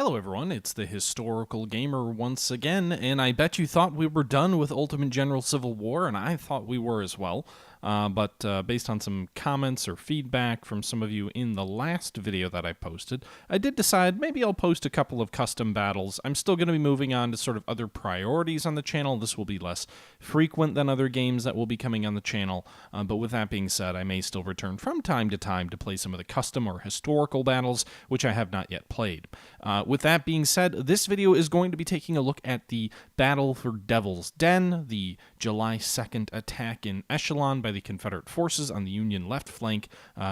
Hello everyone, it's the Historical Gamer once again, and I bet you thought we were done with Ultimate General Civil War, and I thought we were as well. But based on some comments or feedback from some of you in the last video that I posted, I did decide maybe I'll post a couple of custom battles. I'm still going to be moving on to sort of other priorities on the channel. This will be less frequent than other games that will be coming on the channel, but with that being said, I may still return from time to time to play some of the custom or historical battles, which I have not yet played. With that being said, this video is going to be taking a look at the Battle for Devil's Den, the July 2nd attack in Echelon by the Confederate forces on the Union left flank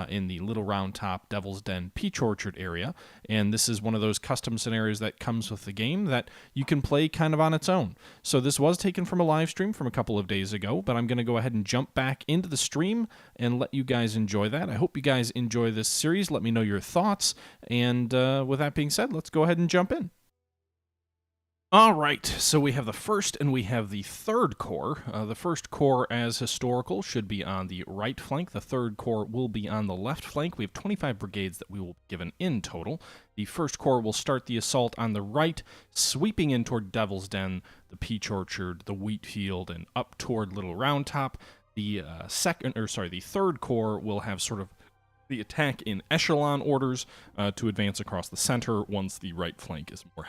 in the Little Round Top, Devil's Den, Peach Orchard area. And this is one of those custom scenarios that comes with the game that you can play kind of on its own. So this was taken from a live stream from a couple of days ago, but I'm going to go ahead and jump back into the stream and let you guys enjoy that. I hope you guys enjoy this series. Let me know your thoughts. And with that being said, let's go ahead and jump in. All right, so we have the first and we have the third corps. The first corps, as historical, should be on the right flank. The third corps will be on the left flank. We have 25 brigades that we will be given in total. The first corps will start the assault on the right, sweeping in toward Devil's Den, the Peach Orchard, the Wheat Field, and up toward Little Round Top. The third corps will have sort of the attack in echelon orders to advance across the center once the right flank is more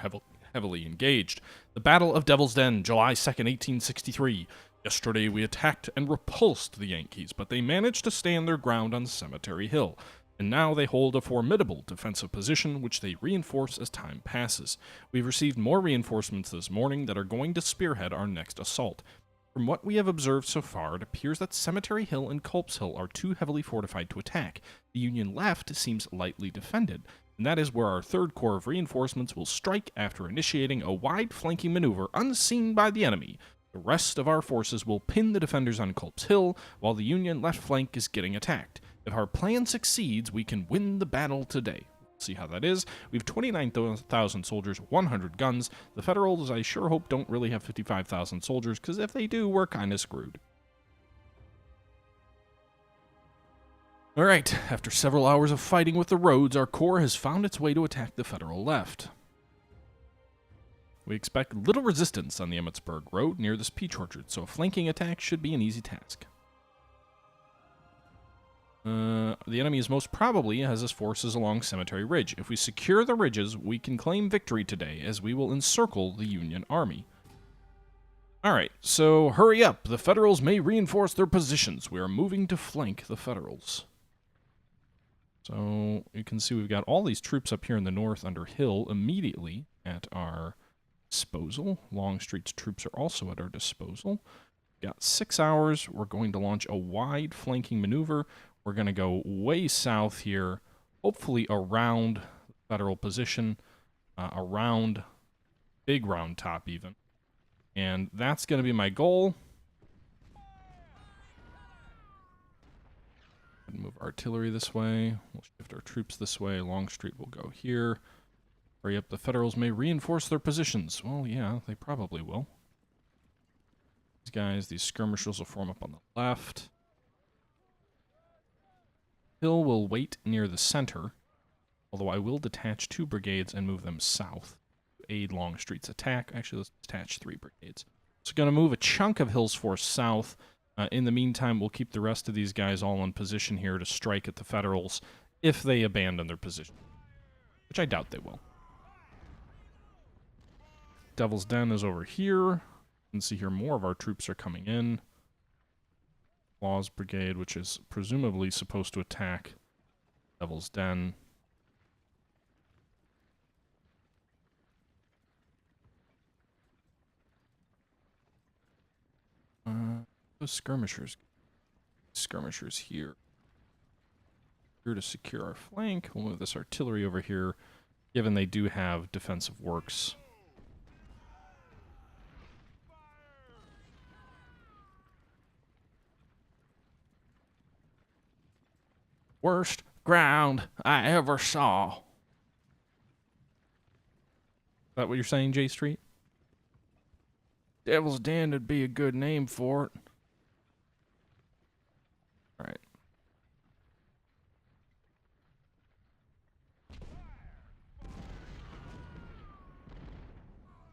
heavily engaged. The Battle of Devil's Den, July 2nd, 1863. Yesterday we attacked and repulsed the Yankees, but they managed to stand their ground on Cemetery Hill, and now they hold a formidable defensive position which they reinforce as time passes. We've received more reinforcements this morning that are going to spearhead our next assault. From what we have observed so far, it appears that Cemetery Hill and Culp's Hill are too heavily fortified to attack. The Union left seems lightly defended, and that is where our third corps of reinforcements will strike after initiating a wide flanking maneuver unseen by the enemy. The rest of our forces will pin the defenders on Culp's Hill, while the Union left flank is getting attacked. If our plan succeeds, we can win the battle today. See how that is. We have 29,000 soldiers, 100 guns. The Federals, I sure hope, don't really have 55,000 soldiers, because if they do, we're kind of screwed. Alright, after several hours of fighting with the roads, our corps has found its way to attack the Federal left. We expect little resistance on the Emmetsburg Road near this Peach Orchard, so a flanking attack should be an easy task. The enemy is most probably has his forces along Cemetery Ridge. If we secure the ridges, we can claim victory today, as we will encircle the Union army. Alright, so hurry up. The Federals may reinforce their positions. We are moving to flank the Federals. So you can see we've got all these troops up here in the north under Hill immediately at our disposal. Longstreet's troops are also at our disposal. We've got 6 hours. We're going to launch a wide flanking maneuver. We're going to go way south here, hopefully around the Federal position, around Big Round Top even. And that's going to be my goal. Move artillery this way. We'll shift our troops this way. Longstreet will go here. Hurry up, the Federals may reinforce their positions. Well, yeah, they probably will. These guys, these skirmishers will form up on the left. Hill will wait near the center, although I will detach 2 brigades and move them south to aid Longstreet's attack. Actually, let's detach 3 brigades. So going to move a chunk of Hill's force south. In the meantime, we'll keep the rest of these guys all in position here to strike at the Federals if they abandon their position, which I doubt they will. Devil's Den is over here. You can see here more of our troops are coming in. Law's Brigade, which is presumably supposed to attack Devil's Den. Those skirmishers here. Here to secure our flank. We'll move this artillery over here, given they do have defensive works. Worst ground I ever saw. Is that what you're saying, J Street? Devil's Den would be a good name for it. Alright.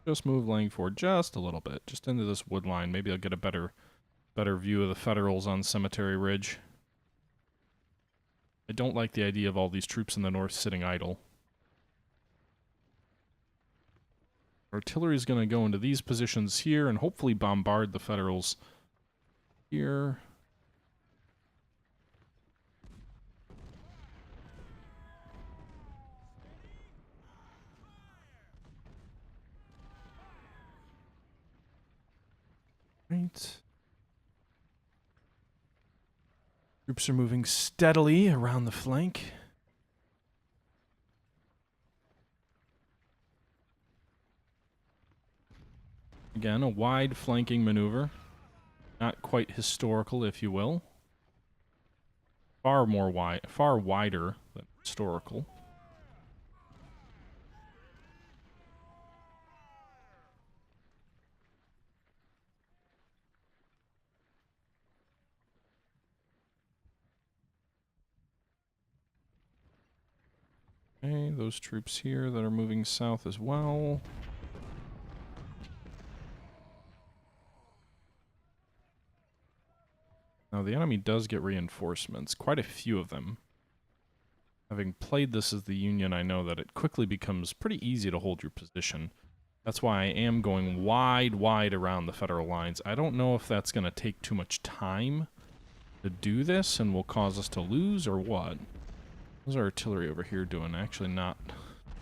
Just move Langford just a little bit, just into this wood line. Maybe I'll get a better view of the Federals on Cemetery Ridge. I don't like the idea of all these troops in the north sitting idle. Artillery's going to go into these positions here and hopefully bombard the Federals here. Right. Troops are moving steadily around the flank. Again, a wide flanking maneuver. Not quite historical, if you will. Far wider than historical. Okay, those troops here that are moving south as well. Now, the enemy does get reinforcements, quite a few of them. Having played this as the Union, I know that it quickly becomes pretty easy to hold your position. That's why I am going wide around the Federal lines. I don't know if that's going to take too much time to do this and will cause us to lose or what. How's our artillery over here doing? Actually, not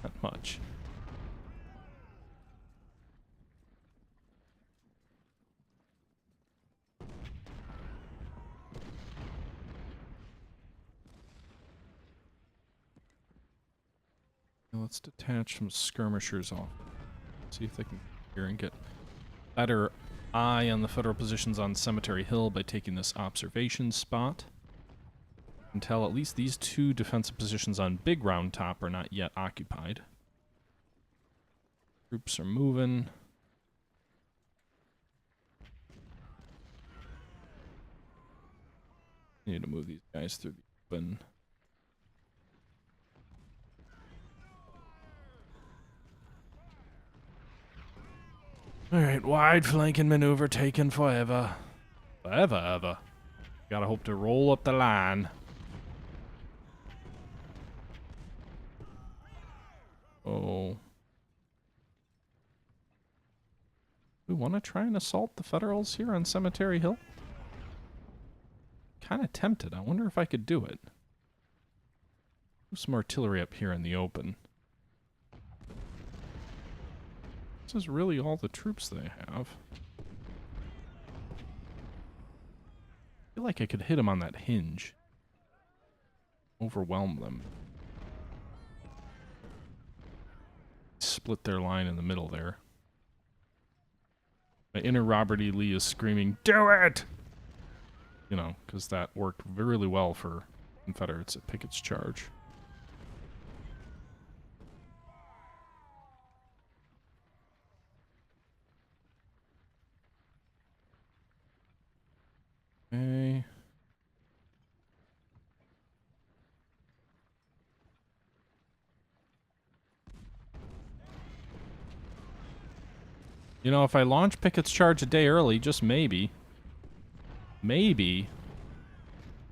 that much. Now let's detach some skirmishers off. See if they can get here and get better eye on the Federal positions on Cemetery Hill by taking this observation spot. Until at least these two defensive positions on Big Round Top are not yet occupied. Troops are moving. Need to move these guys through the open. Alright, wide flanking maneuver taken forever. Forever. Gotta hope to roll up the line. Oh. We want to try and assault the Federals here on Cemetery Hill? Kind of tempted. I wonder if I could do it. Move some artillery up here in the open. This is really all the troops they have. I feel like I could hit them on that hinge. Overwhelm them. Split their line in the middle there. My inner Robert E. Lee is screaming, "Do it!" You know, because that worked really well for Confederates at Pickett's charge. Okay. You know, if I launch Pickett's charge a day early, just maybe,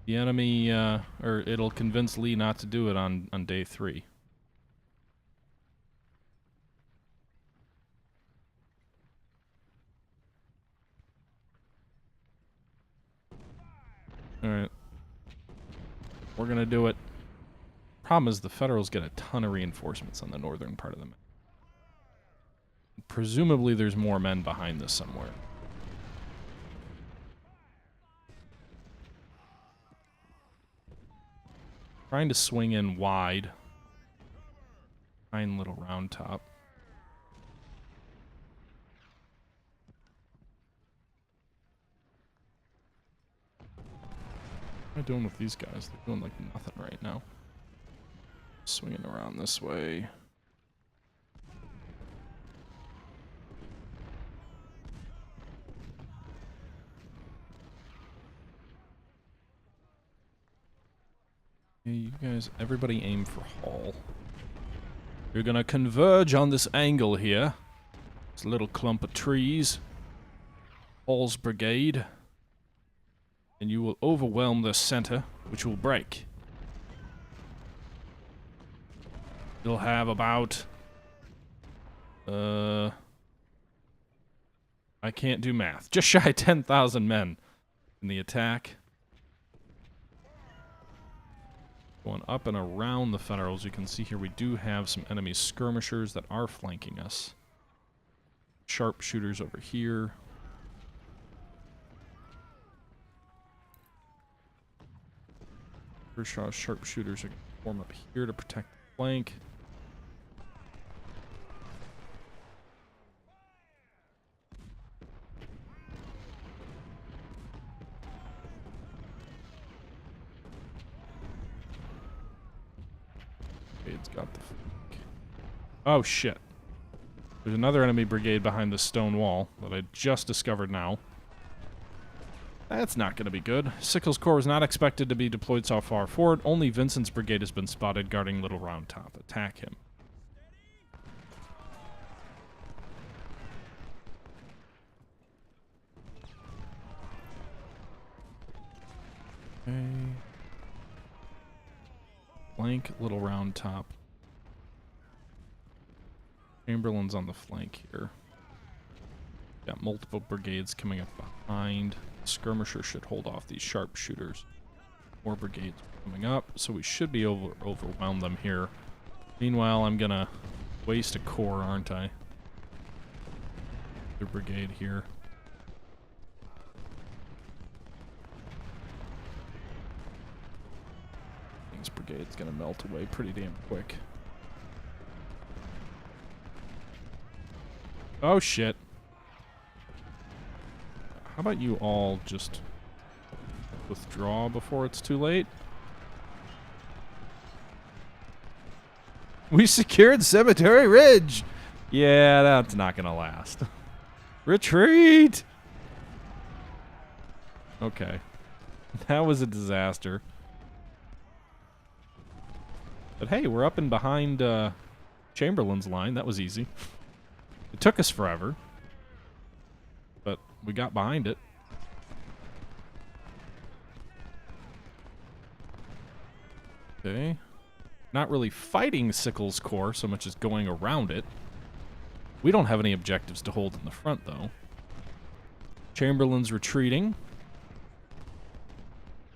the enemy, or it'll convince Lee not to do it on day 3. Alright. We're gonna do it. Problem is the Federals get a ton of reinforcements on the northern part of the map. Presumably there's more men behind this somewhere. Trying to swing in wide. Fine little round top. What am I doing with these guys? They're doing like nothing right now. Swinging around this way. Okay, you guys, everybody aim for Hall. You're gonna converge on this angle here. It's a little clump of trees. Hall's brigade. And you will overwhelm the center, which will break. You'll have about... I can't do math. Just shy of 10,000 men in the attack. Going up and around the Federals, you can see here we do have some enemy skirmishers that are flanking us. Sharpshooters over here. Kershaw's sharpshooters are going to form up here to protect the flank. Brigade's got the flank. Oh shit. There's another enemy brigade behind the stone wall that I just discovered now. That's not going to be good. Sickles' Corps was not expected to be deployed so far forward. Only Vincent's brigade has been spotted guarding Little Round Top. Attack him. Okay. Flank Little Round Top. Chamberlain's on the flank here. Got multiple brigades coming up behind. Skirmisher should hold off these sharpshooters. More brigades coming up, so we should be able to overwhelm them here. Meanwhile, I'm gonna waste a corps, aren't I? The brigade here. This brigade's gonna melt away pretty damn quick. Oh shit. How about you all just withdraw before it's too late? We secured Cemetery Ridge! Yeah, that's not gonna last. Retreat! Okay. That was a disaster. But hey, we're up and behind Chamberlain's line. That was easy. It took us forever. But we got behind it. Okay. Not really fighting Sickles' Corps so much as going around it. We don't have any objectives to hold in the front, though. Chamberlain's retreating.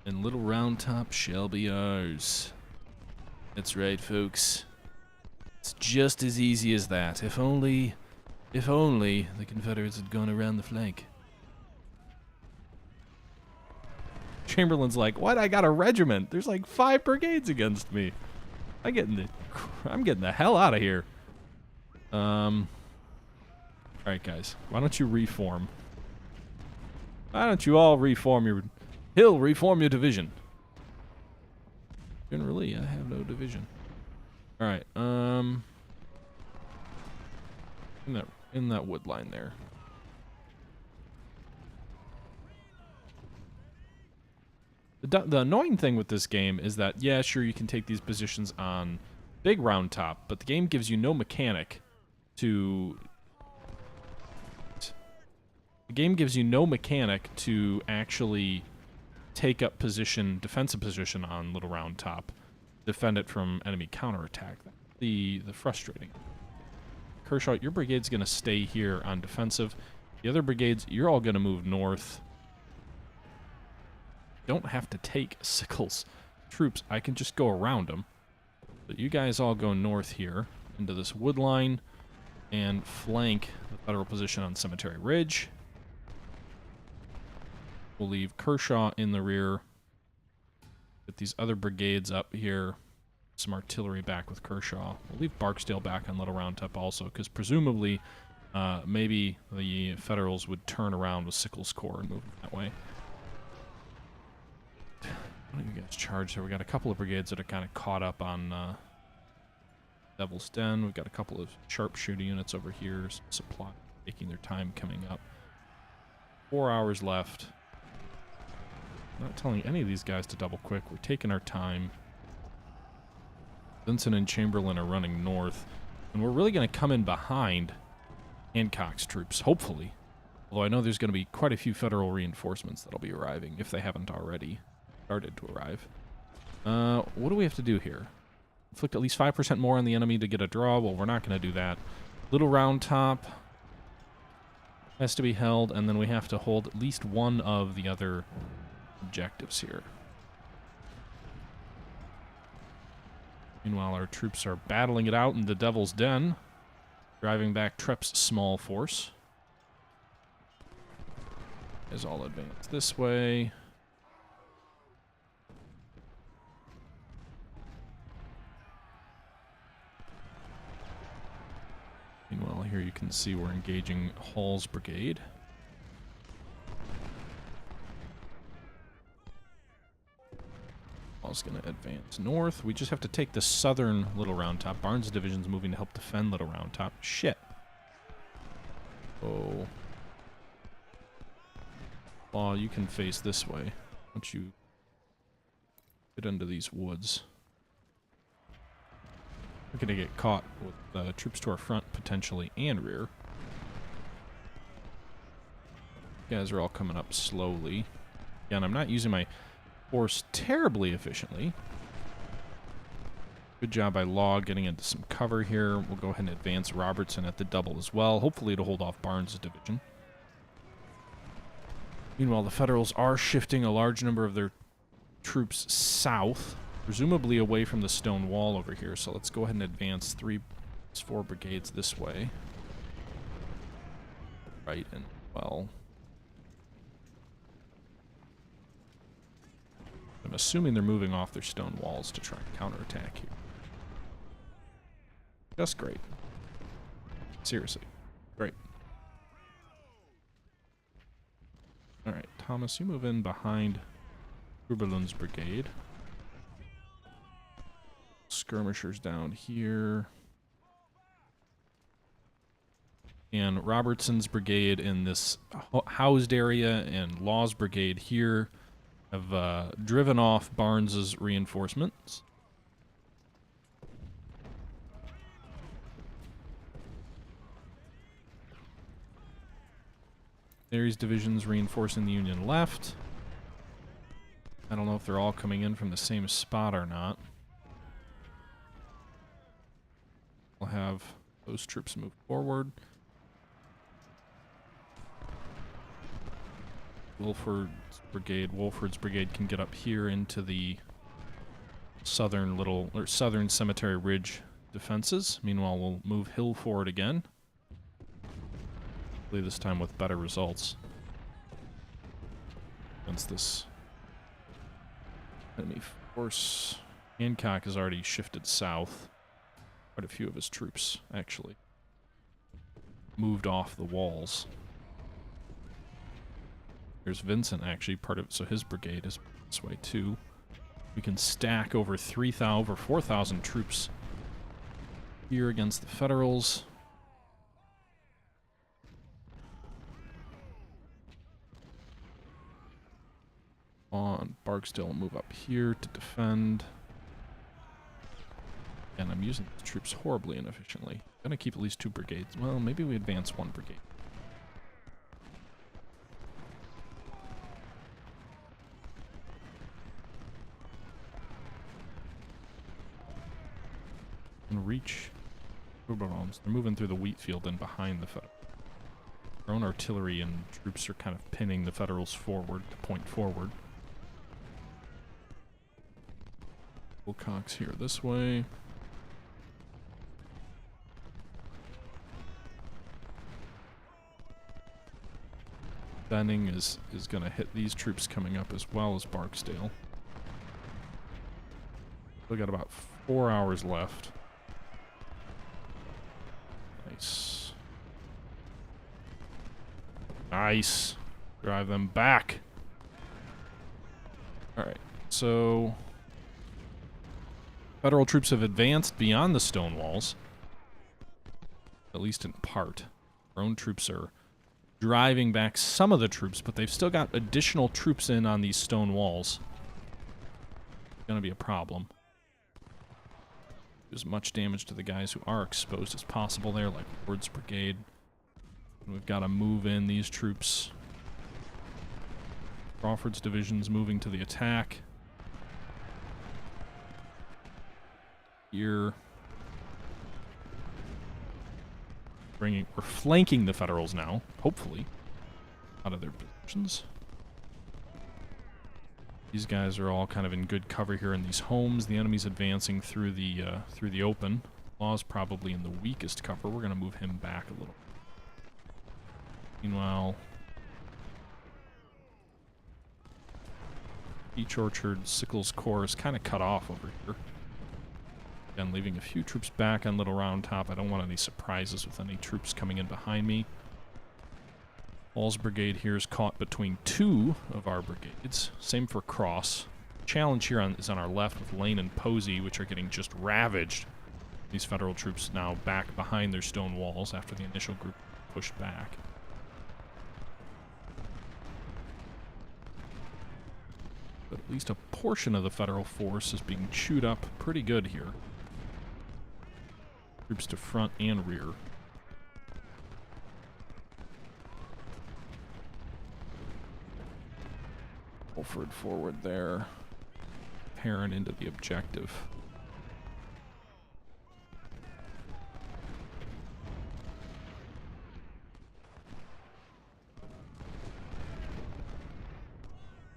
And Little Round Top shall be ours. That's right, folks. It's just as easy as that. If only the Confederates had gone around the flank. Chamberlain's like, what? I got a regiment. There's like 5 brigades against me. I'm getting the hell out of here. Alright, guys. Why don't you reform? Why don't you all reform your... Hill, reform your division. Generally, I have no division. Alright, in that wood line there. The annoying thing with this game is that, yeah, sure, you can take these positions on Big Round Top, but the game gives you no mechanic to... The game gives you no mechanic to actually take up position, defensive position on Little Round Top, defend it from enemy counterattack. The frustrating. Kershaw, your brigade's going to stay here on defensive. The other brigades, you're all going to move north. Don't have to take Sickles' troops. I can just go around them. But you guys all go north here into this wood line and flank the Federal position on Cemetery Ridge. We'll leave Kershaw in the rear. Get these other brigades up here. Some artillery back with Kershaw. We'll leave Barksdale back on Little Round Top also, because presumably maybe the Federals would turn around with Sickles' Corps and move that way. Why don't you guys charge there? We got a couple of brigades that are kind of caught up on Devil's Den. We've got a couple of sharpshooter units over here. Some supply taking their time coming up. 4 hours left. I'm not telling any of these guys to double quick. We're taking our time. Vincent and Chamberlain are running north. And we're really going to come in behind Hancock's troops, hopefully. Although I know there's going to be quite a few federal reinforcements that'll be arriving, if they haven't already started to arrive. What do we have to do here? Inflict at least 5% more on the enemy to get a draw. Well, we're not going to do that. Little Round Top has to be held, and then we have to hold at least one of the other objectives here. Meanwhile, our troops are battling it out in the Devil's Den, driving back Trepp's small force. As all advance this way. Meanwhile, here you can see we're engaging Hall's brigade. Hall's going to advance north. We just have to take the southern Little Round Top. Barnes' division's moving to help defend Little Round Top. Shit. Oh. Law, you can face this way. Once you get into these woods. We're going to get caught with troops to our front, potentially, and rear. You guys are all coming up slowly. Again, I'm not using my force terribly efficiently. Good job by Law getting into some cover here. We'll go ahead and advance Robertson at the double as well, hopefully to hold off Barnes' division. Meanwhile, the Federals are shifting a large number of their troops south, presumably away from the stone wall over here. So let's go ahead and advance 4 brigades this way. Right, and well, I'm assuming they're moving off their stone walls to try and counterattack here. Just great. Seriously, great. Alright, Thomas, you move in behind Ruberlund's brigade. Skirmishers down here. And Robertson's brigade in this housed area and Law's brigade here have driven off Barnes's reinforcements. Aries division's reinforcing the Union left. I don't know if they're all coming in from the same spot or not. We'll have those troops move forward. Wolford's brigade can get up here into the southern Cemetery Ridge defenses. Meanwhile, we'll move Hill forward again. This time with better results against this enemy force. Hancock has already shifted south. Quite a few of his troops, actually, moved off the walls. Here's Vincent, actually, so his brigade is this way, too. We can stack over 4,000 troops here against the Federals. On Barksdale will move up here to defend. And I'm using the troops horribly inefficiently. I'm gonna keep at least 2 brigades. Well, maybe we advance 1 brigade. And reach Ruberlunds. They're moving through the wheat field and behind the Federals. Our own artillery and troops are kind of pinning the Federals forward to point forward. Wilcox here this way. Benning is going to hit these troops coming up as well as Barksdale. We got about 4 hours left. Nice. Nice. Drive them back. Alright, so Federal troops have advanced beyond the stone walls, at least in part. Our own troops are driving back some of the troops, but they've still got additional troops in on these stone walls. It's going to be a problem. Do as much damage to the guys who are exposed as possible there, like Ward's brigade. We've got to move in these troops. Crawford's division's moving to the attack. Here. We're flanking the Federals now, hopefully, out of their positions. These guys are all kind of in good cover here in these homes. The enemy's advancing through the open. Law's probably in the weakest cover. We're going to move him back a little. Meanwhile, Peach Orchard, Sickles Corps is kind of cut off over here. Again, leaving a few troops back on Little Round Top. I don't want any surprises with any troops coming in behind me. Hall's brigade here is caught between two of our brigades. Same for Cross. Challenge here is on our left with Lane and Posey, which are getting just ravaged. These Federal troops now back behind their stone walls after the initial group pushed back. But at least a portion of the Federal force is being chewed up pretty good here. Troops to front and rear. Fulford forward there. Parent into the objective.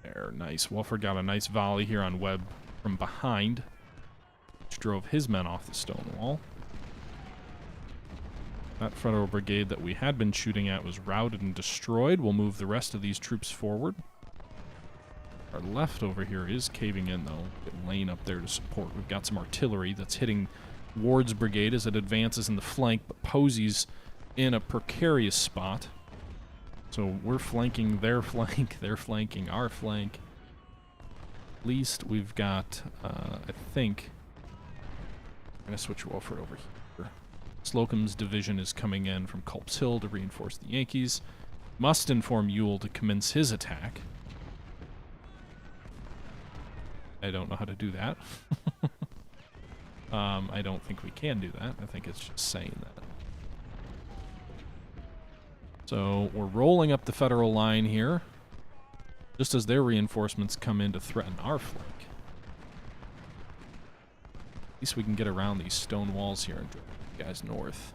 There, nice. Wolford got a nice volley here on Webb from behind, which drove his men off the stone wall. That Federal brigade that we had been shooting at was routed and destroyed. We'll move the rest of these troops forward. Our left over here is caving in, though. Get Lane up there to support. We've got some artillery that's hitting Ward's brigade as it advances in the flank, but Posey's in a precarious spot. So we're flanking their flank, they're flanking our flank. At least we've got, I think... I'm going to switch Wolford over here. Slocum's division is coming in from Culp's Hill to reinforce the Yankees. Must inform Ewell to commence his attack. I don't know how to do that. I don't think we can do that. I think it's just saying that. So we're rolling up the Federal line here, just as their reinforcements come in to threaten our flank. At least we can get around these stone walls here and drive the guys north.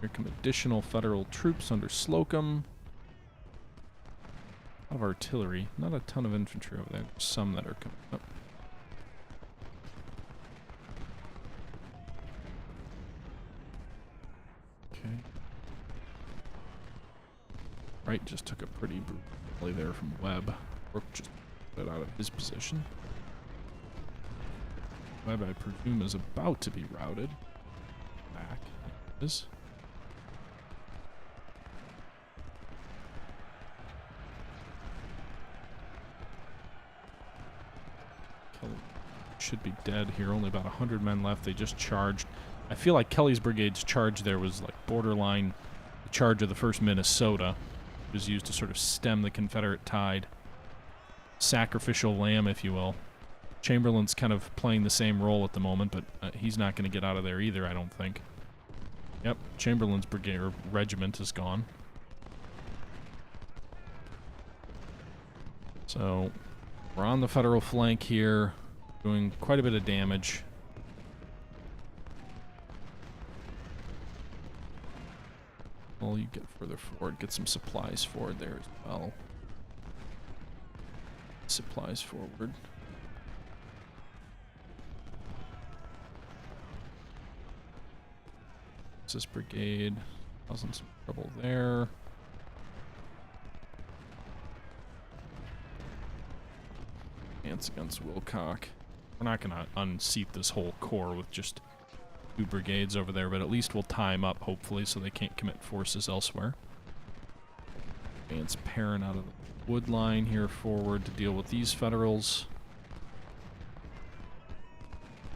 Here come additional Federal troops under Slocum. A lot of artillery. Not a ton of infantry over there. There's some that are coming up. Okay. Wright just took a pretty brutal volley there from Webb. Brooke just put it out of his position. Webb, I presume, is about to be routed. Back. It is. Should be dead here. Only about 100 men left. They just charged. I feel like Kelly's brigade's charge there was like borderline the charge of the 1st Minnesota. It was used to sort of stem the Confederate tide. Sacrificial lamb, if you will. Chamberlain's kind of playing the same role at the moment, but he's not going to get out of there either, I don't think. Yep, Chamberlain's brigade or regiment is gone. So we're on the Federal flank here, doing quite a bit of damage. Well, you get further forward, get some supplies forward there as well. Supplies forward. This brigade causing some trouble there. Advance against Wilcock. We're not going to unseat this whole corps with just 2 brigades over there, but at least we'll tie them up, hopefully, so they can't commit forces elsewhere. Advance Perrin out of the wood line here forward to deal with these Federals.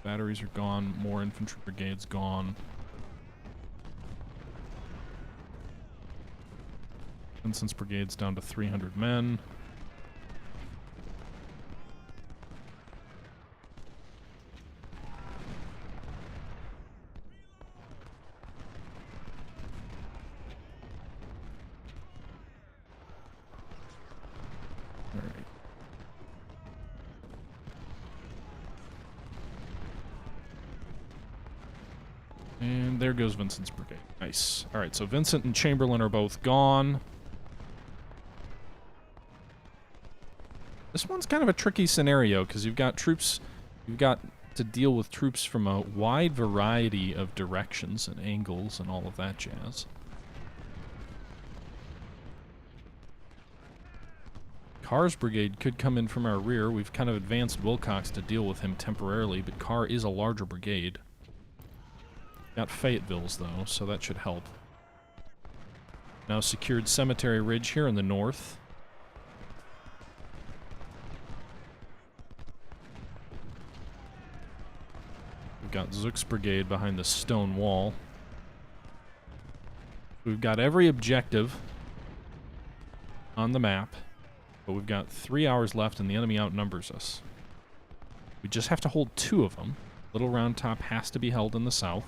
Batteries are gone, more infantry brigades gone. Vincent's brigade's down to 300 men. And there goes Vincent's brigade. Nice. All right, so Vincent and Chamberlain are both gone. This one's kind of a tricky scenario because you've got to deal with troops from a wide variety of directions and angles and all of that jazz. Carr's brigade could come in from our rear. We've kind of advanced Wilcox to deal with him temporarily, but Carr is a larger brigade. Got Fayetteville's, though, so that should help. Now secured Cemetery Ridge here in the north. We've got Zook's brigade behind the stone wall. We've got every objective on the map, but we've got 3 hours left and the enemy outnumbers us. We just have to hold 2 of them. Little Round Top has to be held in the south.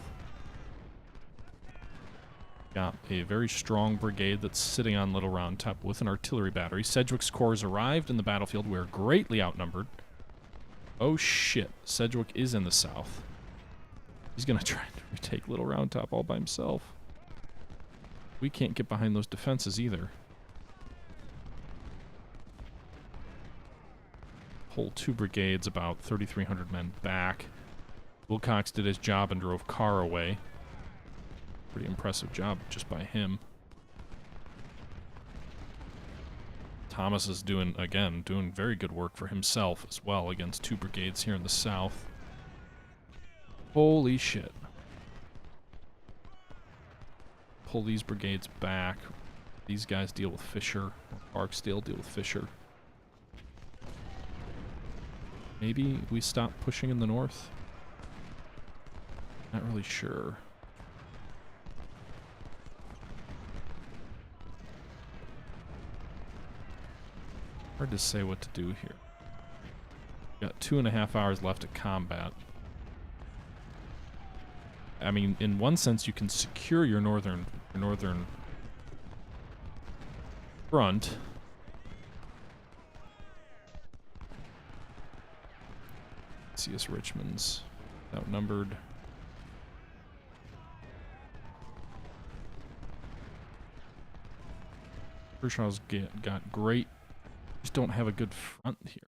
Got a very strong brigade that's sitting on Little Round Top with an artillery battery. Sedgwick's corps has arrived in the battlefield. We're greatly outnumbered. Oh shit, Sedgwick is in the south. He's gonna try to retake Little Round Top all by himself. We can't get behind those defenses either. Whole 2 brigades, about 3,300 men back. Wilcox did his job and drove Carr away. Pretty impressive job just by him. Thomas is doing very good work for himself as well against 2 brigades here in the south. Holy shit. Pull these brigades back. These guys deal with Fisher. Barksdale deal with Fisher. Maybe we stop pushing in the north? Not really sure. Hard to say what to do here. Got 2.5 hours left of combat. I mean, in one sense, you can secure your northern front. C.S. Richmond's outnumbered. Kershaw's got great. Just don't have a good front here.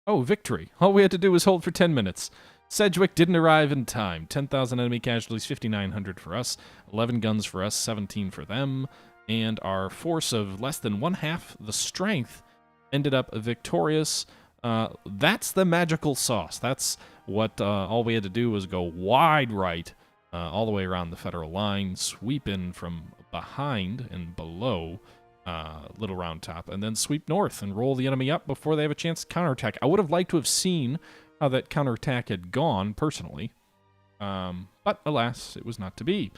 Oh, victory. All we had to do was hold for 10 minutes. Sedgwick didn't arrive in time. 10,000 enemy casualties, 5,900 for us, 11 guns for us, 17 for them, and our force of less than 1/2 the strength ended up victorious. That's the magical sauce. That's what all we had to do was go wide right all the way around the federal line, sweep in from behind and below Little Round Top, and then sweep north and roll the enemy up before they have a chance to counterattack. I would have liked to have seen how that counterattack had gone, personally. But alas, it was not to be.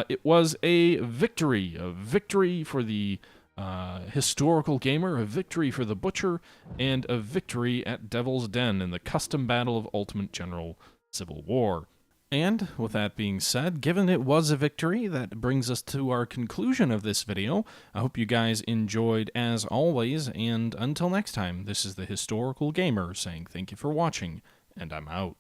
It was a victory for the historical gamer, a victory for the butcher, and a victory at Devil's Den in the custom battle of Ultimate General Civil War. And with that being said, given it was a victory, that brings us to our conclusion of this video. I hope you guys enjoyed as always, and until next time, this is the Historical Gamer saying thank you for watching, and I'm out.